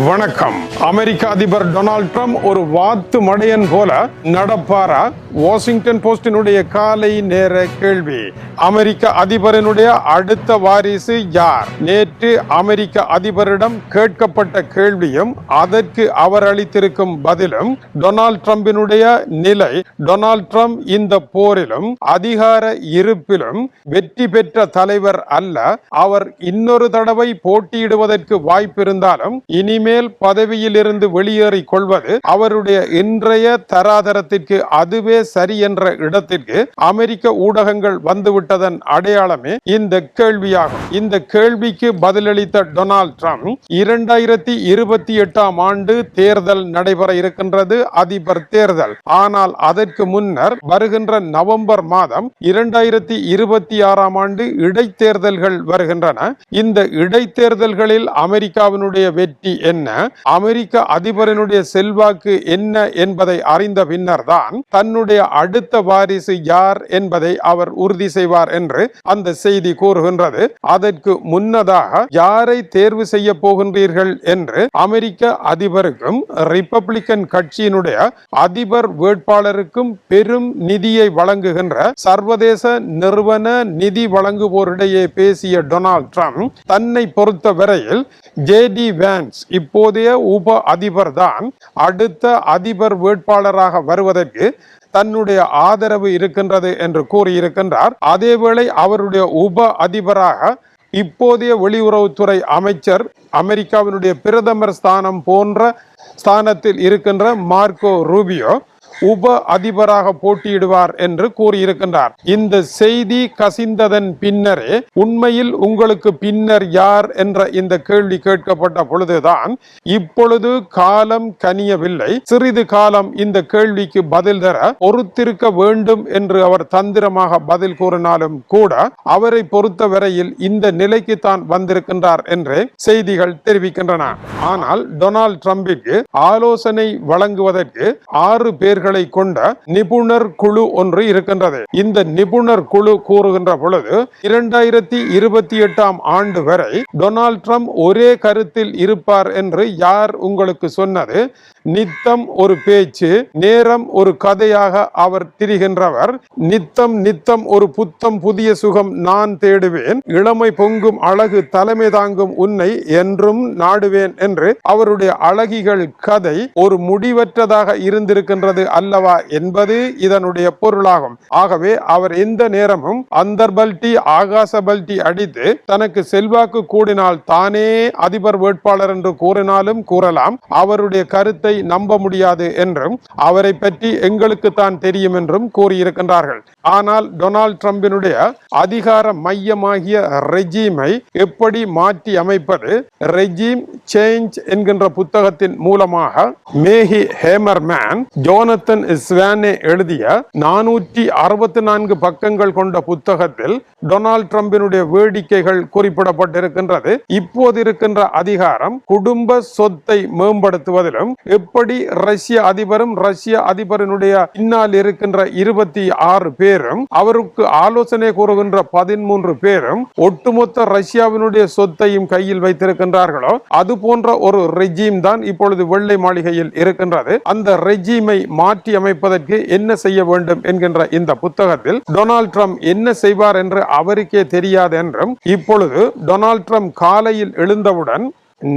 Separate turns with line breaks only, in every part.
வணக்கம். அமெரிக்க அதிபர் Donald Trump ஒரு வாத்து மடையன் போல நடப்பாரா? வாஷிங்டன் போஸ்டினுடைய காலை நேர கேள்வி. அமெரிக்க அதிபரினுடைய அடுத்த வாரிசு யார்? நேற்று அமெரிக்க அதிபரிடம் கேட்கப்பட்ட கேள்வியும் அதற்கு அவர் அளித்திருக்கும் பதிலும் டொனால்ட் ட்ரம்பினுடைய நிலை. டொனால்ட் ட்ரம்ப் இந்த போரிலும் அதிகார இருப்பிலும் வெற்றி பெற்ற தலைவர் அல்ல. அவர் இன்னொரு தடவை போட்டியிடுவதற்கு வாய்ப்பிருந்தாலும் இனிமேல் பதவியில் இருந்து வெளியேறிக் கொள்வது அவருடைய இன்றைய தராதரத்திற்கு அதுவே சரி என்ற இடத்திற்கு அமெரிக்க ஊடகங்கள் வந்துவிட்டதன் அடையாளமே இந்த கேள்வியாகும். இந்த கேள்விக்கு பதிலளித்த டொனால்ட் ட்ரம்ப் 2028 ஆண்டு தேர்தல் நடைபெற இருக்கின்றது, அதிபர் தேர்தல். ஆனால் அதற்கு முன்னர் வருகின்ற நவம்பர் மாதம் 2026 ஆண்டு இடைத்தேர்தல்கள் வருகின்றன. இந்த இடைத்தேர்தல்களில் அமெரிக்காவினுடைய வெற்றி என்ன, அமெரிக்க அதிபரினுடைய செல்வாக்கு என்ன என்பதை அறிந்த பின்னர் தான் தன்னுடைய அடுத்த வாரிசு யார் என்பதை அவர் உறுதி செய்வார் என்று அந்த செய்தி கூறுகின்றது. அதற்கு முன்னதாக யாரை தேர்வு செய்ய போகின்றீர்கள் என்று அமெரிக்க அதிபருக்கும் ரிப்பப்ளிக்கன் கட்சியினுடைய அதிபர் வேட்பாளருக்கும் பெரும் நிதியை வழங்குகின்ற சர்வதேச நிறுவன நிதி வழங்குவோரிடையே பேசிய டொனால்ட் ட்ரம்ப் தன்னை பொறுத்த வரையில் ஜேடி வான்ஸ் இப்போதைய உப அதிபர் தான் அடுத்த அதிபர் வேட்பாளராக வருவதற்கு தன்னுடைய ஆதரவு இருக்கின்றது என்று கூறியிருக்கின்றார். அதேவேளை அவருடைய உப அதிபராக இப்போதைய வெளியுறவுத்துறை அமைச்சர், அமெரிக்காவினுடைய பிரதமர் ஸ்தானம் போன்ற ஸ்தானத்தில் இருக்கின்ற மார்க்கோ ரூபியோ உப அதிபராக போட்டியிடுவார் என்று கூறியிருக்கின்றார். இந்த செய்தி கசிந்ததன் பின்னரே உண்மையில் உங்களுக்கு பின்னர் யார் என்ற இந்த கேள்வி கேட்கப்பட்ட பொழுதுதான் இப்பொழுது காலம் கனியவில்லை, சிறிது காலம் இந்த கேள்விக்கு பதில் தர பொறுத்திருக்க வேண்டும் என்று அவர் தந்திரமாக பதில் கூறினாலும் கூட அவரை பொறுத்த வரையில் இந்த நிலைக்கு தான் வந்திருக்கின்றார் என்று செய்திகள் தெரிவிக்கின்றன. ஆனால் டொனால்ட் ட்ரம்பிற்கு ஆலோசனை வழங்குவதற்கு 6 பேர்கள் கொண்ட நிபுணர் குழு ஒன்று இருக்கின்றது. இந்த நிபுணர் குழு கூறுகின்ற பொழுது 2028 ஆண்டு வரை டொனால்ட் ட்ரம்ப் ஒரே கருத்தில் இருப்பார் என்று யார் உங்களுக்கு சொன்னது? நித்தம் ஒரு பேச்சு, நேரம் ஒரு கதையாக அவர் திரிகின்றவர். நித்தம் நித்தம் ஒரு புத்தம் புதிய சுகம் நான் தேடுவேன், இளமை பொங்கும் அழகு தலைமை தாங்கும் உன்னை என்றும் நாடுவேன் என்று அவருடைய அழகிகள் கதை ஒரு முடிவற்றதாக இருந்திருக்கின்றது அல்லவா என்பது இதனுடைய பொருளாகும். ஆகவே அவர் எந்த நேரமும் அந்தர்பல்டி ஆகாச பல்டி அடித்து தனக்கு செல்வாக்கு கூடினால் தானே அதிபர் வேட்பாளர் என்று கூறினாலும் கூறலாம். அவருடைய கருத்தை நம்ப முடியாது என்றும் அவரை பற்றி எங்களுக்கு தான் தெரியும் என்றும் கூறியிருக்கின்றார்கள். ஆனால் டொனால்ட் ட்ரம்பினுடைய அதிகார மையமாகிய ரெஜீமை எப்படி மாற்றி அமைப்பது, ரெஜீம் சேஞ்ச் என்கின்ற புத்தகத்தின் மூலமாக மேகி ஹேமர்மேன் ஜோனத்தன் ஸ்வானே எழுதிய 464 பக்கங்கள் கொண்ட புத்தகத்தில் டொனால்ட் ட்ரம்பினுடைய வேடிக்கைகள் குறிப்பிடப்பட்டிருக்கின்றது. இப்போது இருக்கின்ற அதிகாரம் குடும்ப சொத்தை மேம்படுத்துவதிலும் எப்படி ரஷ்ய அதிபரும் ரஷ்ய அதிபரினுடைய பின்னால் இருக்கின்ற 26 பேரும் அவருக்கு ஆலோசனை கூறுகின்ற 13 பேரும் ஒட்டுமொத்த ரஷ்யாவினுடைய சொத்தையும் கையில் வைத்திருக்கின்றார்களோ அது போன்ற ஒரு ரெஜீம் தான் இப்பொழுது வெள்ளை மாளிகையில் இருக்கின்றது. அந்த ரெஜீமை மாற்றி அமைப்பதற்கு என்ன செய்ய வேண்டும் என்கின்ற இந்த புத்தகத்தில் டொனால்ட் ட்ரம்ப் என்ன செய்வார் என்று அவருக்கே தெரியாது என்றும், இப்பொழுது டொனால்ட் ட்ரம்ப் காலையில் எழுந்தவுடன்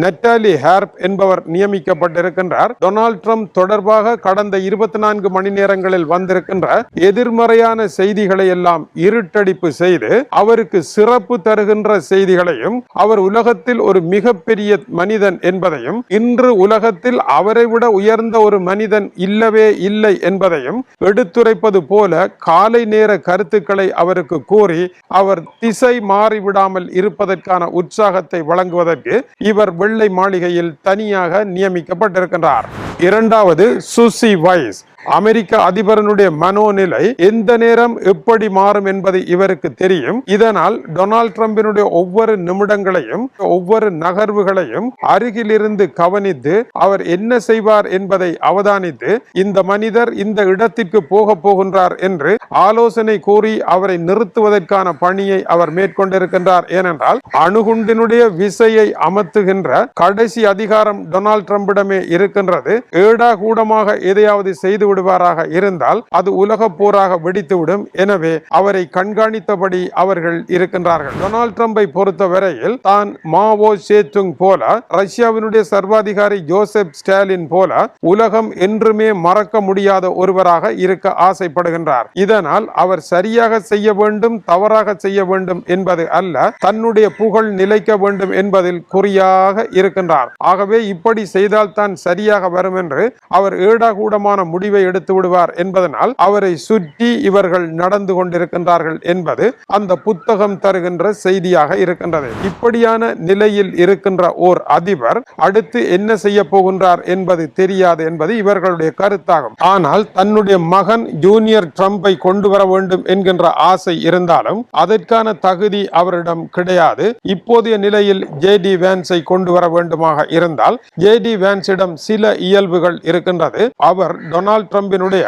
நெட்டாலி ஹார்ப் என்பவர் நியமிக்கப்பட்டிருக்கின்றார். டொனால்ட் ட்ரம்ப் தொடர்பாக கடந்த 24 மணி நேரங்களில் வந்திருக்கின்ற எதிர்மறையான செய்திகளை எல்லாம் இருட்டடிப்பு செய்து அவருக்கு சிறப்பு தருகின்ற செய்திகளையும், அவர் உலகத்தில் ஒரு மிகப்பெரிய மனிதன் என்பதையும், இன்று உலகத்தில் அவரை விட உயர்ந்த ஒரு மனிதன் இல்லவே இல்லை என்பதையும் எடுத்துரைப்பது போல காலை நேர கருத்துக்களை அவருக்கு கூறி அவர் திசை மாறிவிடாமல் இருப்பதற்கான உற்சாகத்தை வழங்குவதற்கு இவர் வெள்ளை மாளிகையில் தனியாக நியமிக்கப்பட்டிருக்கின்றார். இரண்டாவது சுசி வைஸ். அமெரிக்க அதிபரனுடைய மனோநிலை எந்த நேரம் எப்படி மாறும் என்பது இவருக்கு தெரியும். இதனால் டொனால்ட் ட்ரம்பினுடைய ஒவ்வொரு நிமிடங்களையும் ஒவ்வொரு நகர்வுகளையும் அருகிலிருந்து கவனித்து அவர் என்ன செய்வார் என்பதை அவதானித்து இந்த மனிதர் இந்த இடத்திற்கு போக போகின்றார் என்று ஆலோசனை கூறி அவரை நிறுத்துவதற்கான பணியை அவர் மேற்கொண்டிருக்கின்றார். ஏனென்றால் அணுகுண்டினுடைய விசையை அமர்த்துகின்ற கடைசி அதிகாரம் டொனால்ட் ட்ரம்பிடமே இருக்கின்றது. ஏடா கூடமாக எதையாவது செய்து விடுவாராக இருந்தால் அது உலக போராக வெடித்துவிடும். எனவே அவரை கண்காணித்தபடி அவர்கள் இருக்கின்றார்கள். டொனால்ட் ட்ரம்பை பொறுத்தவரையில் தான் மாவோ சேதுங் போல, ரஷ்யாவினுடைய சர்வாதிகாரி ஜோசப் ஸ்டாலின் போல உலகம் என்றுமே மறக்க முடியாத ஒருவராக இருக்க ஆசைப்படுகின்றார். இதனால் அவர் சரியாக செய்ய வேண்டும், தவறாக செய்ய வேண்டும் என்பது அல்ல, தன்னுடைய புகழ் நிலைக்க வேண்டும் என்பதில் குறியாக இருக்கின்றார். ஆகவே இப்படி செய்தால் தான் சரியாக வரும் என்று அவர் ஏடாகூடமான முடிவை எடுத்து விடுவார் என்பதனால் அவரை சுற்றி இவர்கள் நடந்து கொண்டிருக்கின்றார்கள் என்பது அந்த புத்தகம் தருகின்ற செய்தியாக இருக்கின்றது. இப்படியான நிலையில் இருக்கின்ற ஓர் அதிபர் அடுத்து என்ன செய்ய போகின்றார் என்பது தெரியாது என்பது இவர்களுடைய கருத்தாகும். ஆனால் தன்னுடைய மகன் ஜூனியர் ட்ரம்பை கொண்டு வர வேண்டும் என்கின்ற ஆசை இருந்தாலும் அதற்கான தகுதி அவரிடம் கிடையாது. இப்போதைய நிலையில் ஜே.டி. வான்ஸை கொண்டு வர வேண்டுமாக இருந்தால் ஜே.டி. வான்ஸிடம் சில இயல்புகள் இருக்கின்றது. அவர் டொனால்ட் ட்ரம்பினுடைய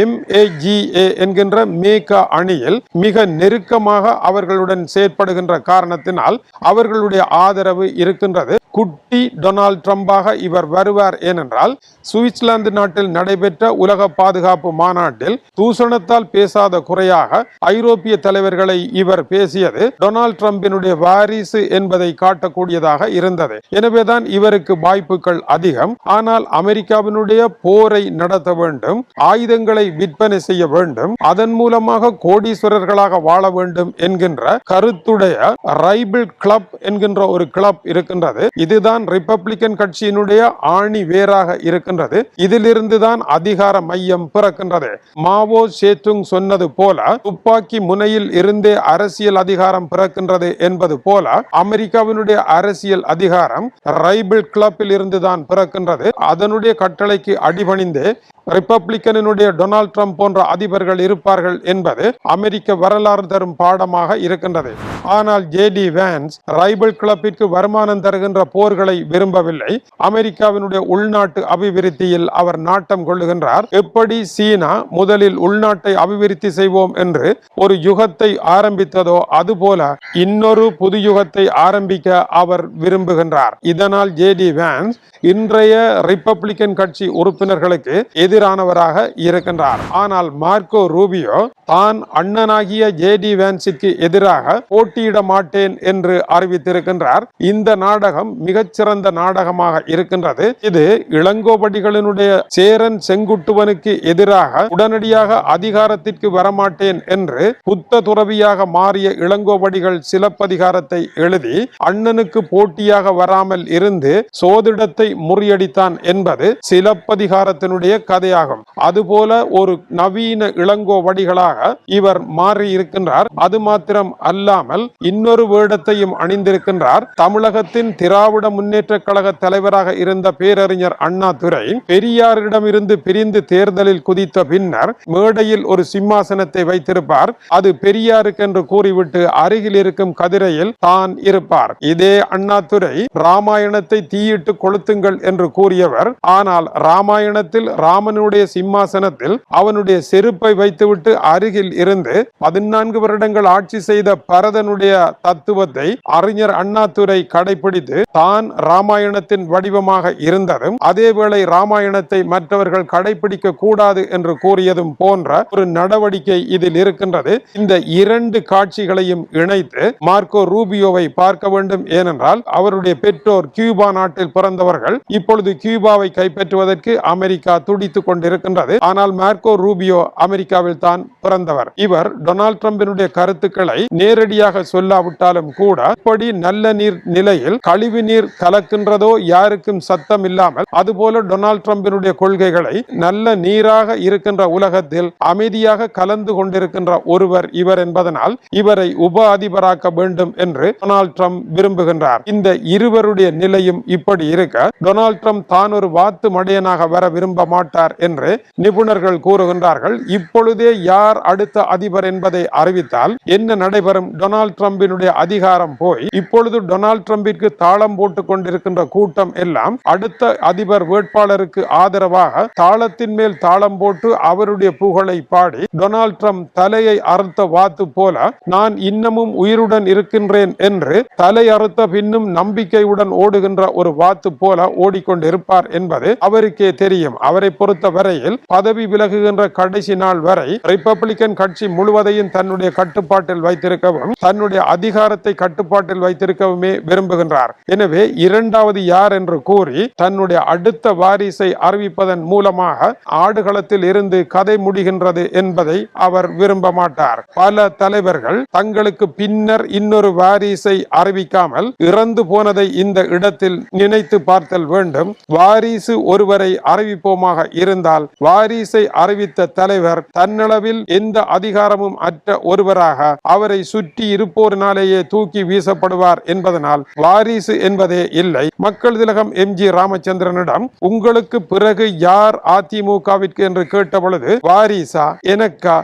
MAGA என்கின்ற மேகா அணியில் மிக நெருக்கமாக அவர்களுடன் செயற்படுகின்ற காரணத்தினால் அவர்களுடைய ஆதரவு இருக்கின்றது. குட்டி டொனால்ட் ட்ரம்பாக இவர் வருவார். ஏனென்றால் சுவிட்சர்லாந்து நாட்டில் நடைபெற்ற உலக பாதுகாப்பு மாநாட்டில் தூஷணத்தால் பேசாத குறையாக ஐரோப்பிய தலைவர்களை இவர் பேசியது டொனால்ட் ட்ரம்பினுடைய வாரிசு என்பதை காட்டக்கூடியதாக இருந்தது. எனவேதான் இவருக்கு வாய்ப்புகள் அதிகம். ஆனால் அமெரிக்காவினுடைய போரை நடத்த வேண்டும், ஆயுதங்களை விற்பனை செய்ய வேண்டும், அதன் மூலமாக கோடீஸ்வரர்களாக வாழ வேண்டும் என்கின்ற கருத்துடைய ரைபிள் கிளப் என்கின்ற ஒரு கிளப் இருக்கின்றது. இதுதான் ரிப்பப்ளிக்கன் கட்சியினுடைய ஆணி வேராக இருக்கின்றது. இதிலிருந்துதான் அதிகார மையம் பிறக்கின்றது. மாவோ சேதுங் சொன்னது போல துப்பாக்கி முனையில் இருந்தே அரசியல் அதிகாரம் பிறக்கின்றது என்பது போல அமெரிக்காவினுடைய அரசியல் அதிகாரம் ரைபிள் கிளப்பில் இருந்துதான் பிறக்கின்றது. அதனுடைய கட்டளைக்கு அடிபணிந்தே ரிப்பப்ளிக்கனுடைய டொனால்ட் ட்ரம்ப் போன்ற அதிபர்கள் இருப்பார்கள் என்பது அமெரிக்க வரலாறு தரும் பாடமாக இருக்கின்றது. ஆனால் ஜே.டி. வான்ஸ் ரைபிள் கிளப்பிற்கு வருமானம் தருகின்ற போர்களை விரும்பவில்லை. அமெரிக்காவினுடைய உள்நாட்டு அபிவிருத்தியில் அவர் நாட்டம் கொள்ளுகின்றார். எப்படி சீனா முதலில் உள்நாட்டை அபிவிருத்தி செய்வோம் என்று ஒரு யுகத்தை ஆரம்பித்ததோ அதுபோல இன்னொரு புது யுகத்தை ஆரம்பிக்க அவர் விரும்புகின்றார். இதனால் ஜே.டி. வான்ஸ் இன்றைய ரிப்பப்ளிக்கன் கட்சி உறுப்பினர்களுக்கு எதிரானவராக இருக்கின்றார். ஆனால் மார்க்கோ ரூபியோ தான் அண்ணனாகிய ஜே.டி. வான்ஸிற்கு எதிராக போட்டியிட மாட்டேன் என்று அறிவித்திருக்கின்றார். இந்த நாடகம் மிகச்சிறந்த நாடகமாக இருக்கின்றது. இது இளங்கோவடிகளினுடைய சேரன் செங்குட்டுவனுக்கு எதிராக உடனடியாக அதிகாரத்திற்கு வரமாட்டேன் என்று புத்த துறவியாக மாறிய இளங்கோவடிகள் சிலப்பதிகாரத்தை எழுதி அண்ணனுக்கு போட்டியாக வராமல் இருந்து சோதிடத்தை முறியடித்தான் என்பது சிலப்பதிகாரத்தினுடைய கதையாகும். அதுபோல ஒரு நவீன இளங்கோவடிகளாக இவர் மாறி இருக்கின்றார். அது மாத்திரம் அல்லாமல் இன்னொரு வேடத்தையும் அணிந்திருக்கின்றார். தமிழகத்தின் திராவிட முன்னேற்ற கழக தலைவராக இருந்த பேரறிஞர் அண்ணாதுரை பெரியாரிடம் இருந்து பிரிந்து தேர்தலில் குதித்த பின்னர் மேடையில் ஒரு சிம்மாசனத்தை வைத்திருப்பார். அது பெரியாருக்கு என்று கூறிவிட்டு அருகில் இருக்கும் கதிரையில் தான் இருப்பார். இதே அண்ணாதுரை ராமாயணத்தை தீயிட்டு கொளுத்துங்கள் என்று கூறியவர். ஆனால் ராமாயணத்தில் ராமனுடைய சிம்மாசனத்தில் அவனுடைய செருப்பை வைத்துவிட்டு அருகில் இருந்து 14 வருடங்கள் ஆட்சி செய்த பரதனுடைய தத்துவத்தை அறிஞர் அண்ணாதுரை கடைபிடித்து தான் ராமாயணத்தின் வடிவமாக இருந்ததும் அதேவேளை ராமாயணத்தை மற்றவர்கள் கடைபிடிக்க கூடாது என்று கூறியதும் போன்ற ஒரு நடவடிக்கை இதில் இருக்கின்றது. இந்த இரண்டு காட்சிகளையும் இணைத்து மார்க்கோ ரூபியோவை பார்க்க வேண்டும். ஏனென்றால் அவருடைய பெற்றோர் கியூபா நாட்டில் பிறந்தவர்கள். இப்பொழுது கியூபாவை கைப்பற்றுவதற்கு அமெரிக்கா துடித்துக் கொண்டிருக்கின்றது. ஆனால் மார்க்கோ ரூபியோ அமெரிக்காவில் தான் பிறந்தவர். இவர் டொனால்ட் ட்ரம்பினுடைய கருத்துக்களை நேரடியாக சொல்லாவிட்டாலும் கூட இப்படி நல்ல நீர் நிலையில் கழிவு நீர் கலக்கின்றதோ யாருக்கும் சத்தம் இல்லாமல் அதுபோல டொனால்ட் ட்ரம்பினுடைய கொள்கைகளை நல்ல நீராக இருக்கின்ற உலகத்தில் அமைதியாக கலந்து கொண்டிருக்கின்ற ஒருவர் இவர் என்பதனால் இவரை உப அதிபராக்க வேண்டும் என்று டொனால்ட் ட்ரம்ப் விரும்புகின்றார். இந்த இருவருடைய நிலையும் இப்படி இருக்க டொனால்ட் ட்ரம்ப் தான் ஒரு வாத்து மடையனாக வர விரும்ப மாட்டார் விட்டார் என்று நிபுணர்கள் கூறுகின்றார்கள். இப்பொழுதே யார் அடுத்த அதிபர் என்பதை அறிவித்தால் என்ன நடைபெறும்? டொனால்ட் ட்ரம்பினுடைய அதிகாரம் போய் இப்பொழுது டொனால்ட் ட்ரம்பிற்கு தாளம் போட்டுக் கொண்டிருக்கின்ற கூட்டம் எல்லாம் அடுத்த அதிபர் வேட்பாளருக்கு ஆதரவாக தாளத்தின் மேல் தாளம் போட்டு அவருடைய புகழை பாடி டொனால்ட் ட்ரம்ப் தலையை அறுத்த வாத்து போல நான் இன்னமும் உயிருடன் இருக்கின்றேன் என்று தலை அறுத்த பின்னும் நம்பிக்கையுடன் ஓடுகின்ற ஒரு வாத்து போல ஓடிக்கொண்டிருப்பார் என்பது அவருக்கே தெரியும். அவரை பொறுத்த வரையில் பதவி விலகுகின்ற கடைசி நாள் வரை ரிப்பப்ளிக்கன் கட்சி முழுவதையும் தன்னுடைய கட்டுப்பாட்டில் வைத்திருக்கவும் தன்னுடைய அதிகாரத்தை கட்டுப்பாட்டில் வைத்திருக்கவுமே விரும்புகின்றார். எனவே இரண்டாவது யார் என்று கூறி தன்னுடைய அடுத்த வாரிசை அறிவிப்பதன் மூலமாக ஆடுகளத்தில் இருந்து கதை முடிகின்றது என்பதை அவர் விரும்ப மாட்டார். பல தலைவர்கள் தங்களுக்கு பின்னர் இன்னொரு வாரிசை அறிவிக்காமல் இறந்து போனதை இந்த இடத்தில் நினைத்து பார்த்தல் வேண்டும். வாரிசு ஒருவரை அறிவிப்போமாக இருந்தால் வாரிசை அறிவித்த தலைவர் தன்னளவில் எந்த அதிகாரமும் அற்ற ஒருவராக அவரை சுற்றி இருப்போரினாலேயே தூக்கி வீசப்படுவார் என்பதனால் வாரிசு என்பதே இல்லை. மக்கள் திலகம் எம்.ஜி. ராமச்சந்திரனிடம் உங்களுக்கு பிறகு யார் அதிமுகவிற்கு என்று கேட்ட பொழுது வாரிசா எனக்கா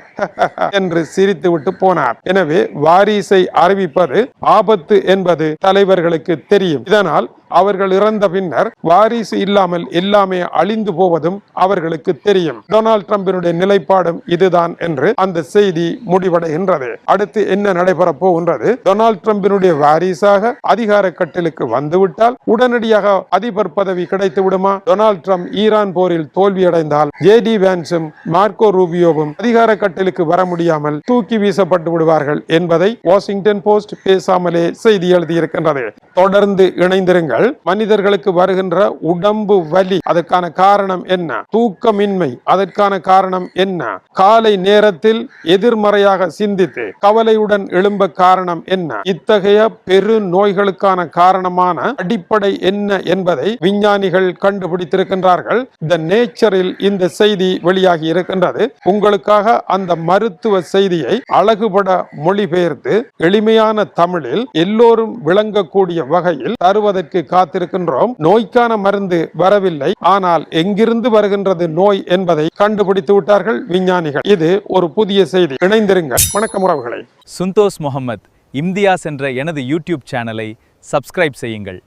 என்று சிரித்து விட்டு போனார். எனவே வாரிசை அறிவிப்பது ஆபத்து என்பது தலைவர்களுக்கு தெரியும். இதனால் அவர்கள் இறந்த பின்னர் வாரிசு இல்லாமல் எல்லாமே அழிந்து போவதும் அவர்களுக்கு தெரியும். டொனால்ட் ட்ரம்பினுடைய நிலைப்பாடும் இதுதான் என்று அந்த செய்தி முடிவடைகின்றது. அடுத்து என்ன நடைபெற போகின்றது? டொனால்ட் ட்ரம்பினுடைய வாரிசாக அதிகார கட்டிலுக்கு வந்துவிட்டால் உடனடியாக அதிபர் பதவி கிடைத்து விடுமா? டொனால்ட் ட்ரம்ப் ஈரான் போரில் தோல்வியடைந்தால் ஜே.டி. வான்ஸும் மார்க்கோ ரூபியோவும் அதிகார கட்டிலுக்கு வர முடியாமல் தூக்கி வீசப்பட்டு விடுவார்கள் என்பதை வாஷிங்டன் போஸ்ட் பேசாமலே செய்தி எழுதியிருக்கின்றது. தொடர்ந்து இணைந்திருங்கள். மனிதர்களுக்கு வருகின்ற உடம்பு வலி, அதற்கான காரணம் என்ன? தூக்கமின்மை, அதற்கான காரணம் என்ன? காலை நேரத்தில் எதிர்மறையாக சிந்தித்து கவலையுடன் எழும்ப காரணம் என்ன? இத்தகைய பெரு நோய்களுக்கான காரணமான அடிப்படை என்ன என்பதை விஞ்ஞானிகள் கண்டுபிடித்திருக்கின்றார்கள். தி நேச்சரில் இந்த செய்தி வெளியாகி இருக்கின்றது. உங்களுக்காக அந்த மருத்துவ செய்தியை அழகுபட மொழிபெயர்த்து எளிமையான தமிழில் எல்லோரும் விளங்கக்கூடிய வகையில் தருவதற்கு காத்திருக்கின்றோம். நோய்க்கான மருந்து வரவில்லை, ஆனால் எங்கிருந்து வருகின்றது நோய் என்பதை கண்டுபிடித்து விட்டார்கள் விஞ்ஞானிகள். இது ஒரு புதிய செய்தி. இணைந்திருங்கள். வணக்கம் உறவுகளை.
சுந்தோஷ் முகமது இம்தியாஸ் என்ற எனது யூடியூப் சேனலை சப்ஸ்கிரைப் செய்யுங்கள்.